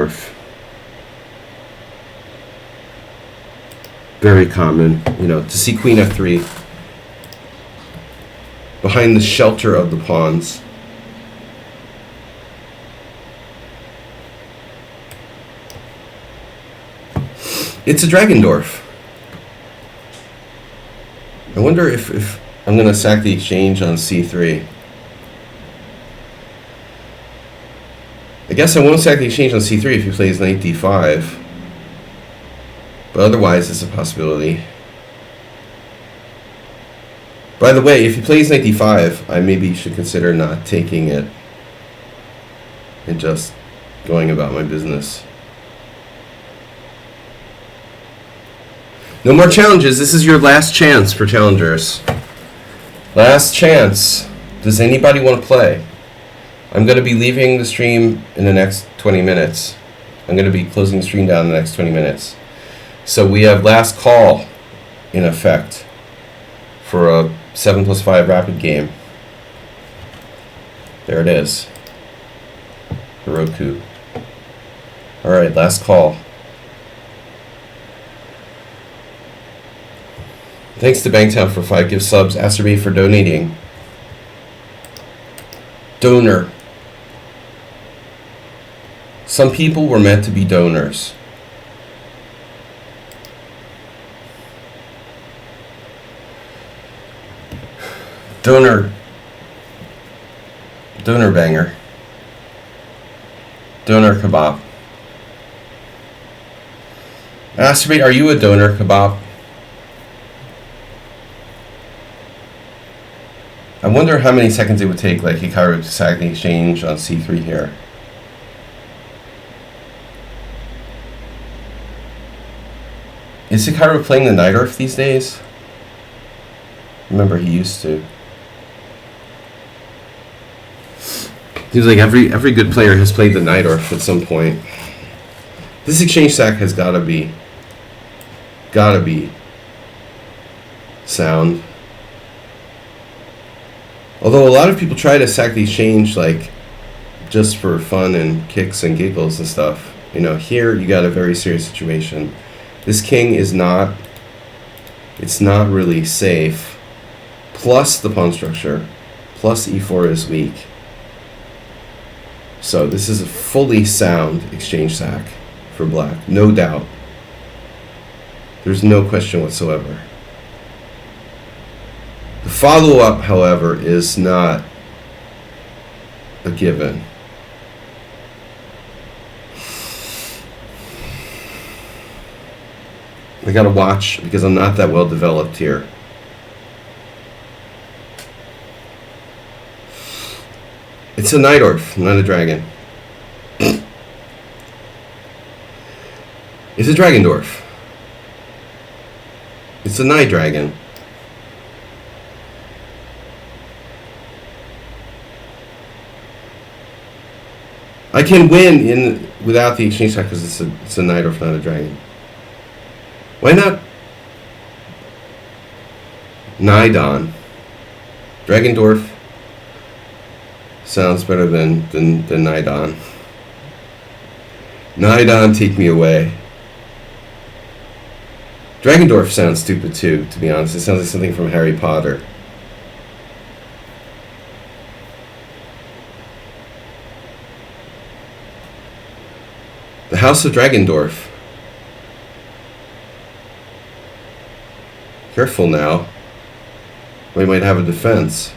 Dragendorf. Very common, you know, to see queen f3 behind the shelter of the pawns. It's a Dragendorf. I wonder if I'm going to sack the exchange on c3. I guess I won't sack the exchange on c3 if he plays knight d5. But otherwise, it's a possibility. By the way, if he plays knight d5, I maybe should consider not taking it and just going about my business. No more challenges. This is your last chance for challengers. Last chance. Does anybody want to play? I'm going to be leaving the stream in the next 20 minutes. I'm going to be closing the stream down in the next 20 minutes. So we have last call in effect for a 7+5 rapid game. There it is. Heroku. Alright, last call. Thanks to Bangtown for 5 gift subs. Acerbe for donating. Donor. Some people were meant to be donors. Donor banger. Donor kebab. Acerbe, are you a donor kebab? I wonder how many seconds it would take, like, Hikaru to sack the exchange on c3 here. Is Hikaru playing the Najdorf these days? Remember, he used to. Seems like every good player has played the Najdorf at some point. This exchange sack has gotta be sound. Although a lot of people try to sack the exchange, like, just for fun and kicks and giggles and stuff. You know, here you got a very serious situation. This king is not, it's not really safe. Plus the pawn structure, plus e4 is weak. So this is a fully sound exchange sack for black, no doubt. There's no question whatsoever. The follow-up, however, is not a given. I gotta watch because I'm not that well developed here. It's a Najdorf, not a dragon. It's a Dragendorf. It's a night dragon. I can win without the exchange sack because it's a Najdorf, not a dragon. Why not Nidon? Dragendorf sounds better than Nidon. Nidon, take me away. Dragendorf sounds stupid too, to be honest. It sounds like something from Harry Potter. The House of Dragendorf. Careful now. We might have a defense.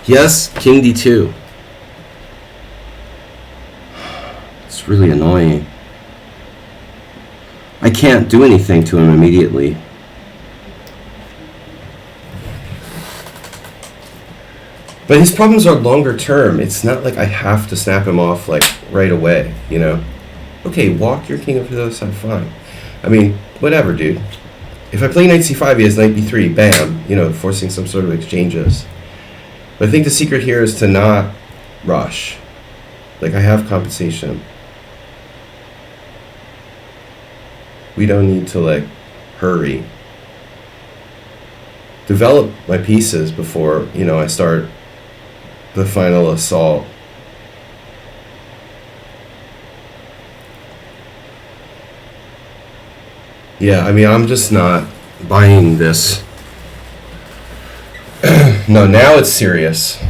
Yes, King D2. It's really annoying. I can't do anything to him immediately. But his problems are longer term. It's not like I have to snap him off like right away, you know? Okay, walk your king up to the other side, fine. I mean, whatever, dude. If I play knight c5, he has knight b3, bam, you know, forcing some sort of exchanges. But I think the secret here is to not rush. Like, I have compensation. We don't need to, like, hurry develop my pieces before, you know, I start the final assault. Yeah, I mean, I'm just not buying this. No, now it's serious.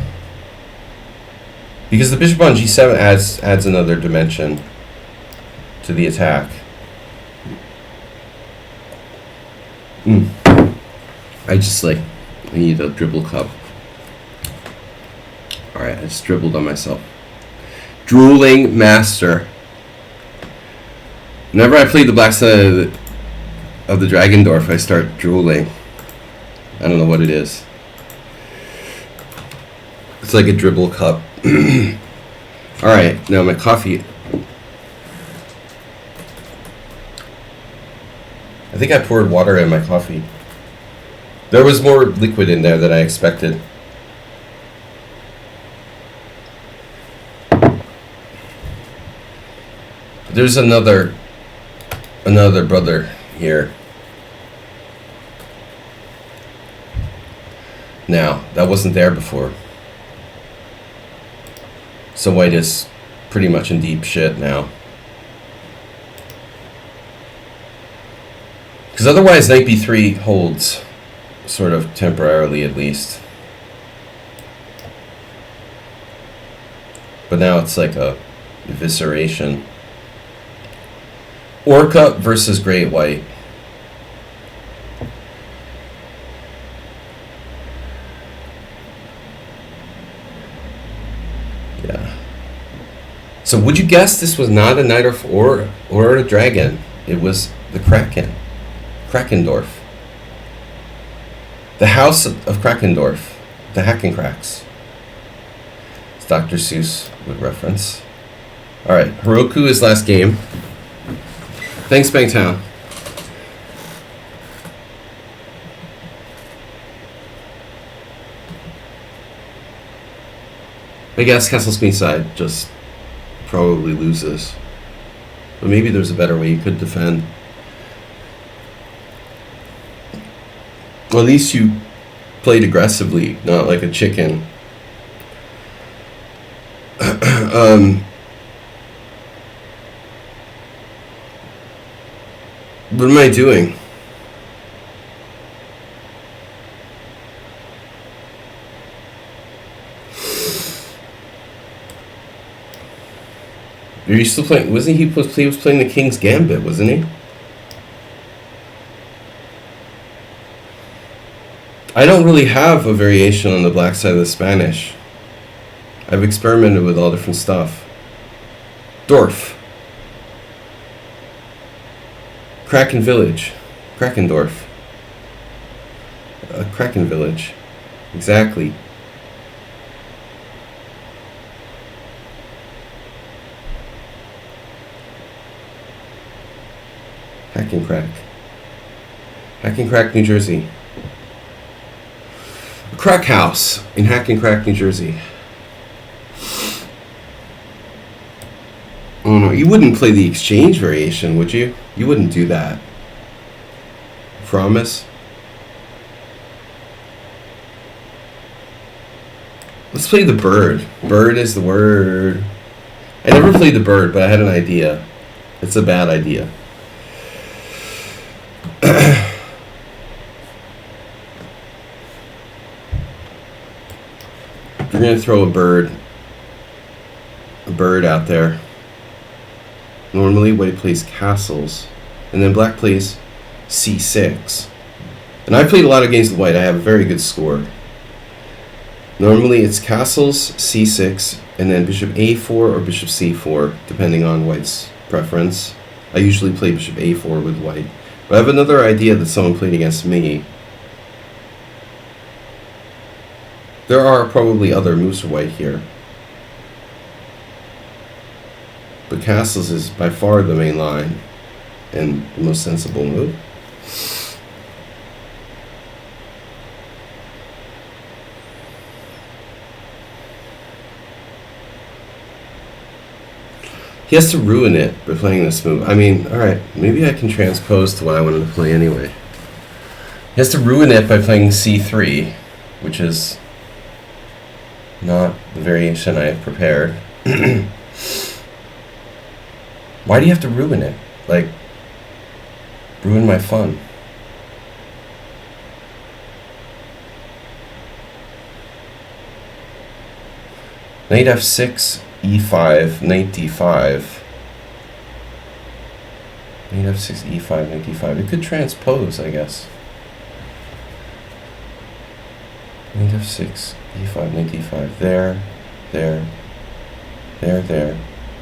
Because the bishop on g7 adds another dimension to the attack. I need a dribble cup. Alright, I just dribbled on myself. Drooling master. Whenever I play the black side of the Dragendorf, I start drooling. I don't know what it is. It's like a dribble cup. Alright, now my coffee. I think I poured water in my coffee. There was more liquid in there than I expected. There's another brother here. Now, that wasn't there before. So white is pretty much in deep shit now. Because otherwise knight b3 holds, sort of temporarily at least. But now it's like a evisceration. Orca versus Great White. Yeah. So would you guess this was not a knight or a dragon? It was the Kraken. Krakendorf. The House of Krakendorf. The Hackencracks. As Dr. Seuss would reference. Alright, Heroku is last game. Thanks, Bangtown. I guess Castle's Queenside just probably loses. But maybe there's a better way you could defend. Well, at least you played aggressively, not like a chicken. What am I doing? Are you still playing? Wasn't he was playing the King's Gambit, wasn't he? I don't really have a variation on the black side of the Spanish. I've experimented with all different stuff. Dorf. Kraken Village. Krakendorf. Kraken Village. Exactly. Hackencrack, New Jersey. A crack house in Hackencrack, New Jersey. Oh no, you wouldn't play the exchange variation, would you? You wouldn't do that. Promise? Let's play the bird. Bird is the word. I never played the bird, but I had an idea. It's a bad idea. You're going to throw a bird out there. Normally white plays castles, and then black plays c6. And I played a lot of games with white. I have a very good score. Normally it's castles, c6, and then bishop a4 or bishop c4, depending on white's preference. I usually play bishop a4 with white. But I have another idea that someone played against me. There are probably other moves for white here. But castles is by far the main line and the most sensible move. He has to ruin it by playing this move. I mean, alright, maybe I can transpose to what I wanted to play anyway. He has to ruin it by playing c3, which is not the variation I have prepared. Why do you have to ruin it? Like, ruin my fun. Knight f6, e5, knight d5. Knight f6, e5, knight d5. It could transpose, I guess. Knight f6, e5, knight d5. There, there, there, there.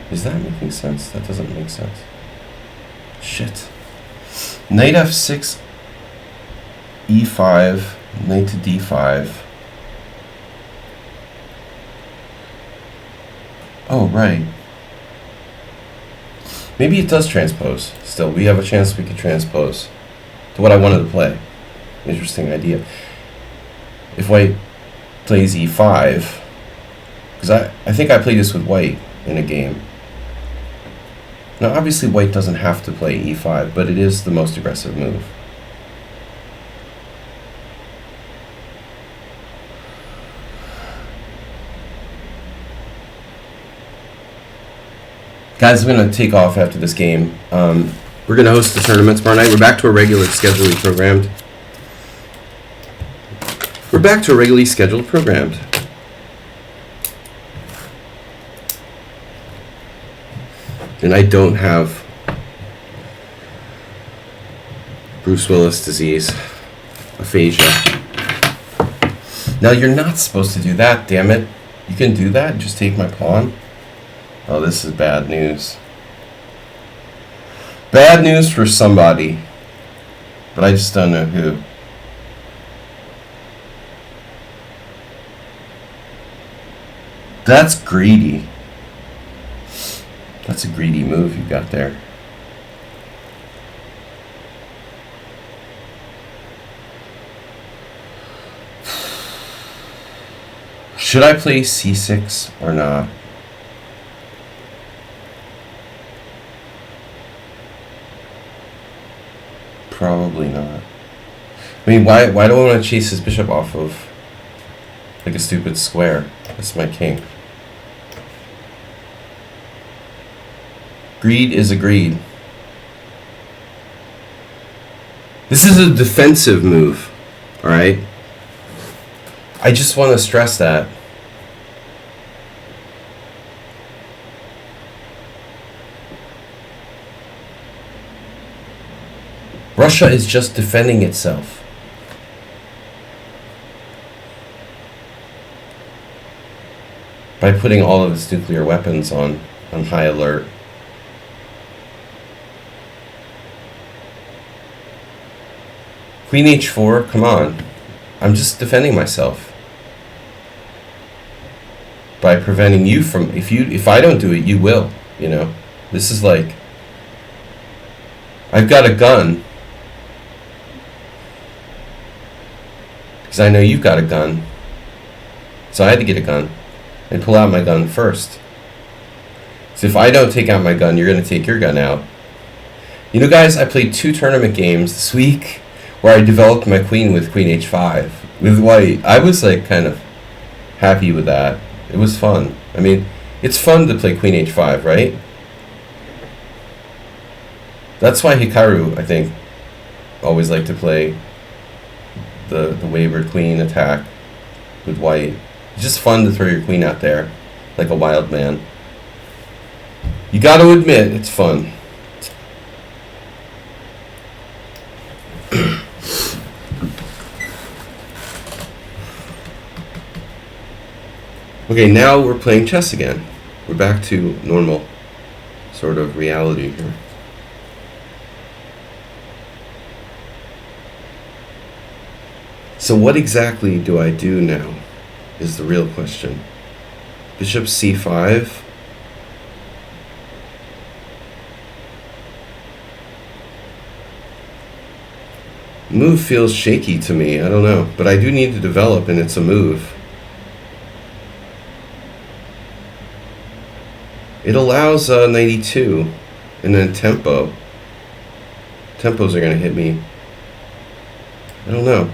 Is that making sense? That doesn't make sense. Shit. Knight f6, e5, knight to d5. Oh, right. Maybe it does transpose. Still, we have a chance we could transpose to what I wanted to play. Interesting idea. If white plays e5, because I think I played this with white in a game. Now, obviously, white doesn't have to play e5, but it is the most aggressive move. Guys, I'm going to take off after this game. We're going to host the tournament tomorrow night. We're back to a regular scheduled programmed. We're back to a regularly scheduled programmed. And I don't have Bruce Willis disease, aphasia. Now, you're not supposed to do that, damn it. You can do that, just take my pawn. Oh, this is bad news. Bad news for somebody. But I just don't know who. That's greedy. That's a greedy move you got there. Should I play c6 or not? Probably not. I mean, why do I want to chase his bishop off of like a stupid square? That's my king. Greed is agreed. This is a defensive move, all right? I just want to stress that. Russia is just defending itself. By putting all of its nuclear weapons on high alert. Queen h4, come on. I'm just defending myself. By preventing you from, if I don't do it, you will, you know. This is like, I've got a gun. Because I know you've got a gun. So I had to get a gun and pull out my gun first. So if I don't take out my gun, you're going to take your gun out. You know, guys, I played 2 tournament games this week where I developed my queen with queen h5 with white. I was like kind of happy with that. It was fun. I mean, it's fun to play queen h5, right? That's why Hikaru, I think, always liked to play the wayward queen attack with white. It's just fun to throw your queen out there like a wild man. You got to admit, it's fun. Okay, now we're playing chess again. We're back to normal sort of reality here. So what exactly do I do now is the real question. Bishop c5. Move feels shaky to me, I don't know. But I do need to develop, and it's a move. It allows 92 and then tempo. Tempos are going to hit me. I don't know.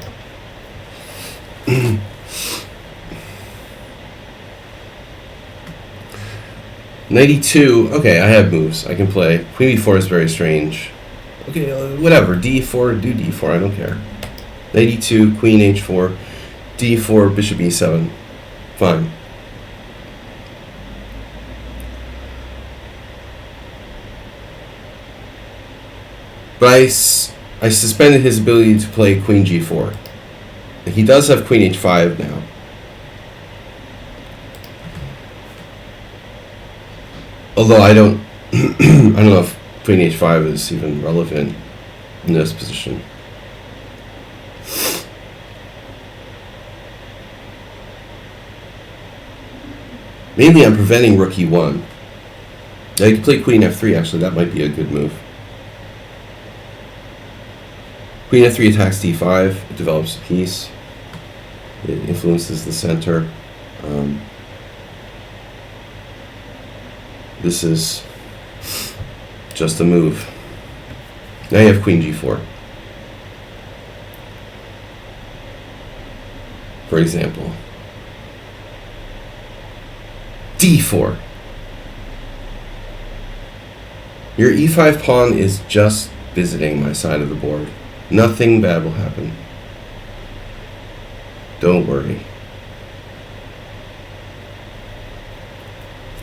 Knight 2. Okay, I have moves. I can play. Queen b4 is very strange. Okay, whatever. d4, do d4. I don't care. Knight e2, queen h4, d4, bishop e7. Fine. But I suspended his ability to play queen g4. He does have queen h5 now. Although I don't know if queen h5 is even relevant in this position. Mainly I'm preventing rook e1. I could play queen f3 actually, that might be a good move. Queen f3 attacks d5, it develops a piece. It influences the center. This is just a move. Now you have queen g4. For example. d4. Your e5 pawn is just visiting my side of the board. Nothing bad will happen. Don't worry.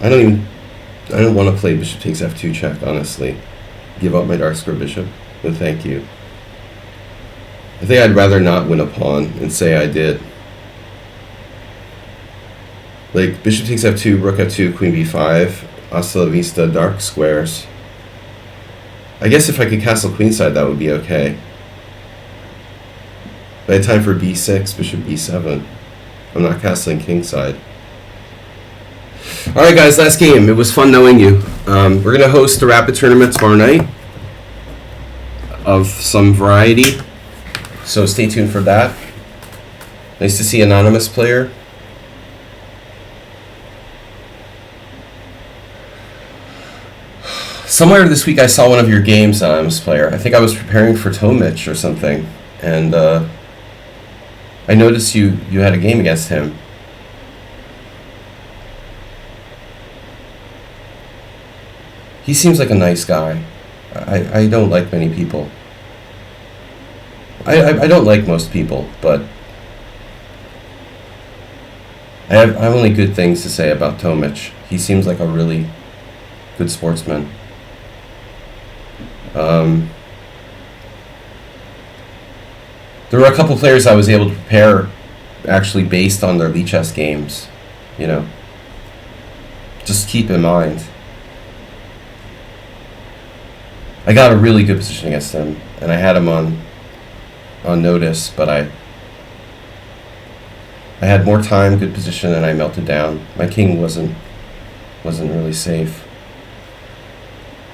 I don't want to play bishop takes f2 check, honestly. Give up my dark square bishop. No thank you. I think I'd rather not win a pawn and say I did. Like, bishop takes f2, rook f2, queen b5, hasta la vista, dark squares. I guess if I could castle queenside, that would be okay. But I had time for b6, bishop b7. I'm not castling kingside. Alright guys, last game. It was fun knowing you. We're going to host a rapid tournament tomorrow night of some variety. So stay tuned for that. Nice to see anonymous player. Somewhere this week I saw one of your games, anonymous player. I think I was preparing for Tomic or something. And I noticed you had a game against him. He seems like a nice guy. I don't like many people. I don't like most people, but I have only good things to say about Tomic. He seems like a really good sportsman. There were a couple players I was able to prepare actually based on their lichess games, you know. Just keep in mind. I got a really good position against him, and I had him on notice, but I had more time, good position, and I melted down. My king wasn't really safe.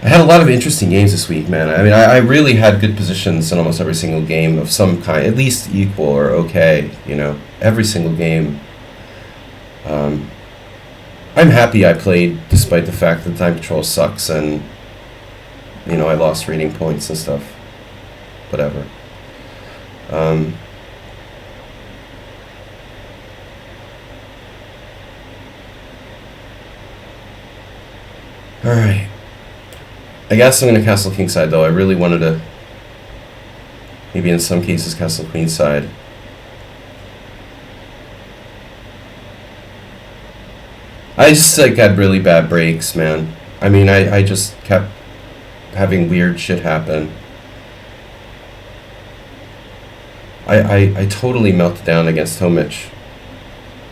I had a lot of interesting games this week, man. I mean, I really had good positions in almost every single game of some kind, at least equal or okay, you know, every single game. I'm happy I played despite the fact that time control sucks and, you know, I lost rating points and stuff. Whatever. Alright. I guess I'm going to castle kingside, though. I really wanted to, maybe in some cases, castle queenside. I just, like, had really bad breaks, man. I mean, I just kept having weird shit happen. I totally melted down against Tomic.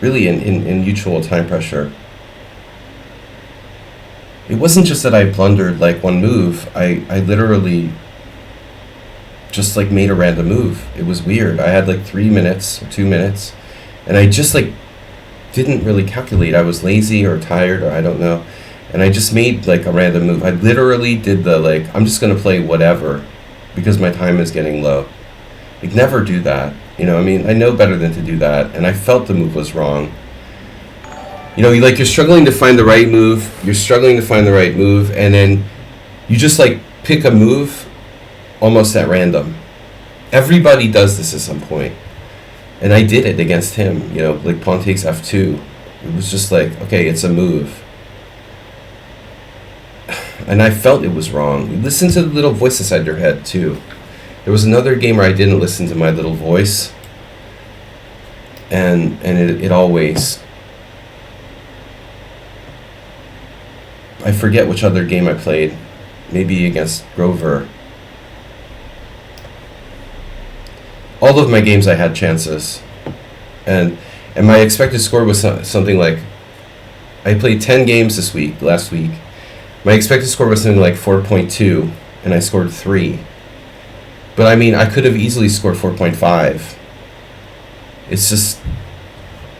Really in mutual time pressure. It wasn't just that I blundered like one move. I literally just like made a random move. It was weird. I had like 3 minutes or 2 minutes, and I just like didn't really calculate. I was lazy or tired or I don't know, and I just made like a random move. I literally did the like, I'm just gonna play whatever because my time is getting low. Like, never do that. You know, I mean, I know better than to do that, and I felt the move was wrong. You know, you're struggling to find the right move. And then you just like pick a move almost at random. Everybody does this at some point. And I did it against him, you know, like pawn takes f2. It was just like, okay, it's a move. And I felt it was wrong. Listen to the little voice inside your head, too. There was another game where I didn't listen to my little voice. And it always... I forget which other game I played. Maybe against Grover. All of my games I had chances. And my expected score was something like... I played 10 games last week. My expected score was something like 4.2, and I scored 3. But I mean, I could have easily scored 4.5. It's just...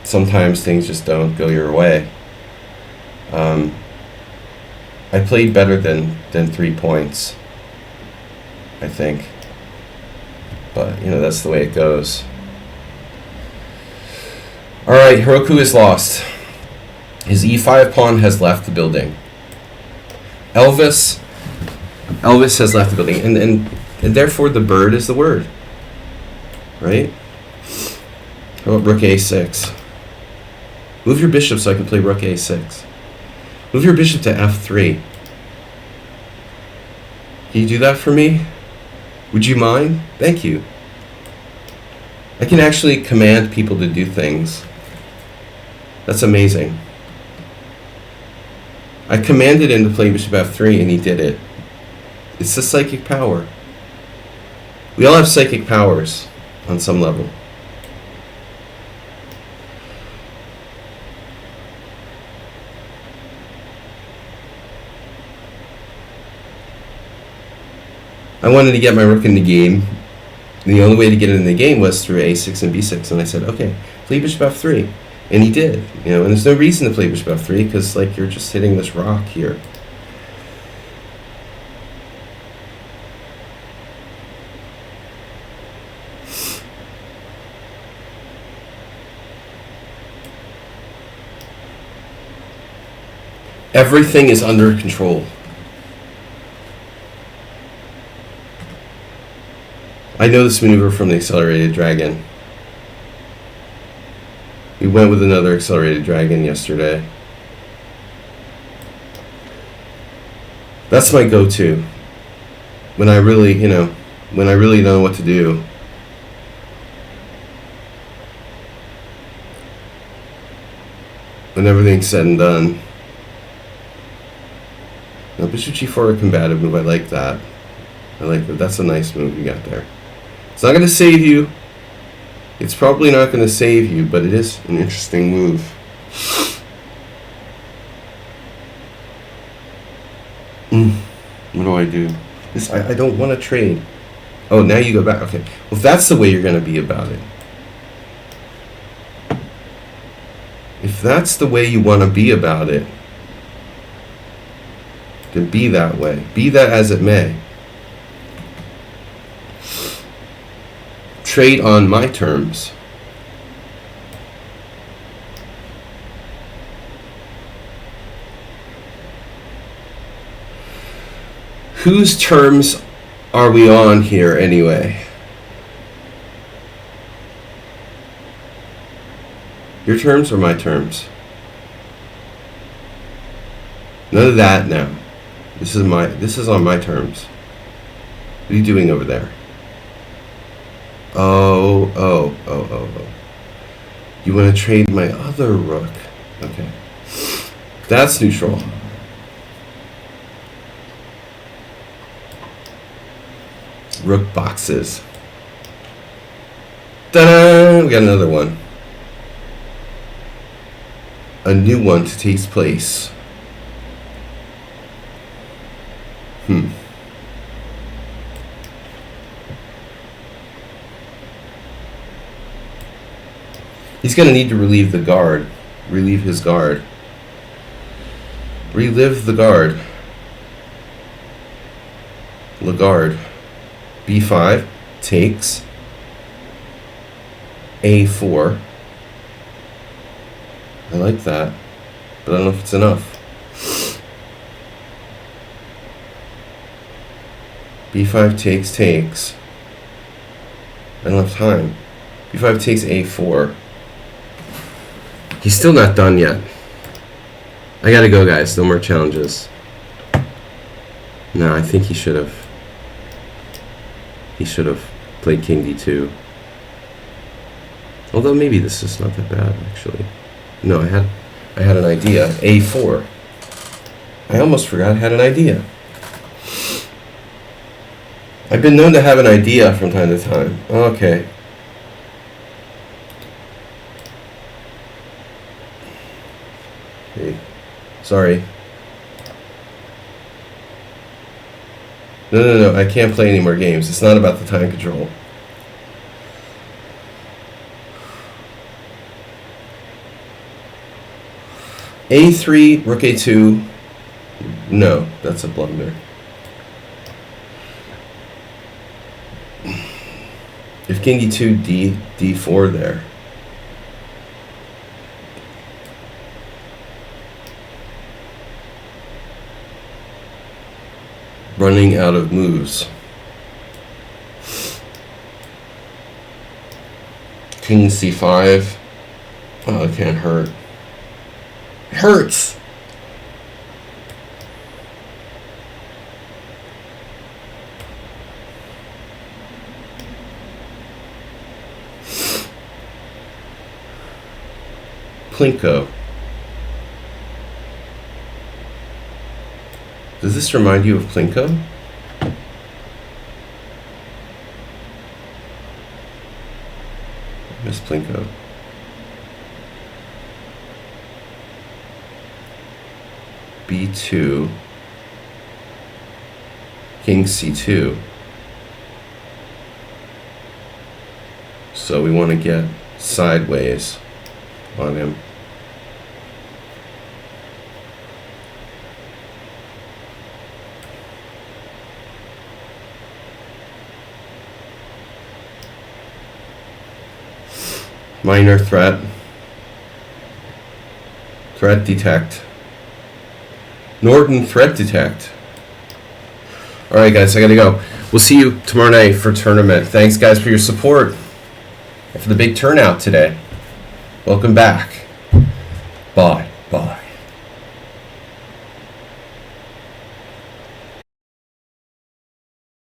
sometimes things just don't go your way. I played better than 3 points, I think. But, you know, that's the way it goes. Alright, Hiroku is lost. His e5 pawn has left the building. Elvis has left the building. And therefore the bird is the word. Right? How about rook a6? Move your bishop so I can play rook a6. Move your bishop to f3. Can you do that for me? Would you mind? Thank you. I can actually command people to do things. That's amazing. I commanded him to play bishop f3 and he did it. It's the psychic power. We all have psychic powers on some level. I wanted to get my rook in the game. The only way to get it in the game was through a6 and b6, and I said, okay, play bishop f3, and he did. You know, and there's no reason to play bishop f3 because like you're just hitting this rock here. Everything is under control. I know this maneuver from the accelerated dragon. We went with another accelerated dragon yesterday. That's my go-to. When I really, you know, when I really know what to do. When everything's said and done. Now, bishop g4, a combative move. I like that. I like that. That's a nice move you got there. It's not going to save you. It's probably not going to save you, but it is an interesting move. What do I do? This I don't want to trade. Oh, now you go back. Okay. Well, if that's the way you're going to be about it. If that's the way you want to be about it, then be that way. Be that as it may. Trade on my terms. Whose terms are we on here anyway? Your terms or my terms? None of that now. This is on my terms. What are you doing over there? Oh. You want to trade my other rook. Okay. That's neutral. Rook boxes. Ta-da! We got another one. A new one takes place. He's going to need to relieve the guard. Relieve his guard. Relive the guard. Lagarde. B5 takes A4. I like that, but I don't know if it's enough. B5 takes. I don't have time. b5 takes a4. He's still not done yet. I gotta go, guys. No more challenges. No, I think he should have. He should have played king d2. Although maybe this is not that bad, actually. No, I had an idea. a4. I almost forgot I had an idea. I've been known to have an idea from time to time. Okay. Hey. Sorry. No, I can't play any more games. It's not about the time control. a3, rook a2. No, that's a blunder. If king e2, d4 there. Running out of moves. King c5. Oh, it can't hurt. It hurts! Plinko. Does this remind you of Plinko? Miss Plinko. b2. King c2. So we want to get sideways on him. Minor threat. Threat detect. Norton threat detect. Alright guys, I gotta go. We'll see you tomorrow night for tournament. Thanks guys for your support and for the big turnout today. Welcome back. Bye. Bye.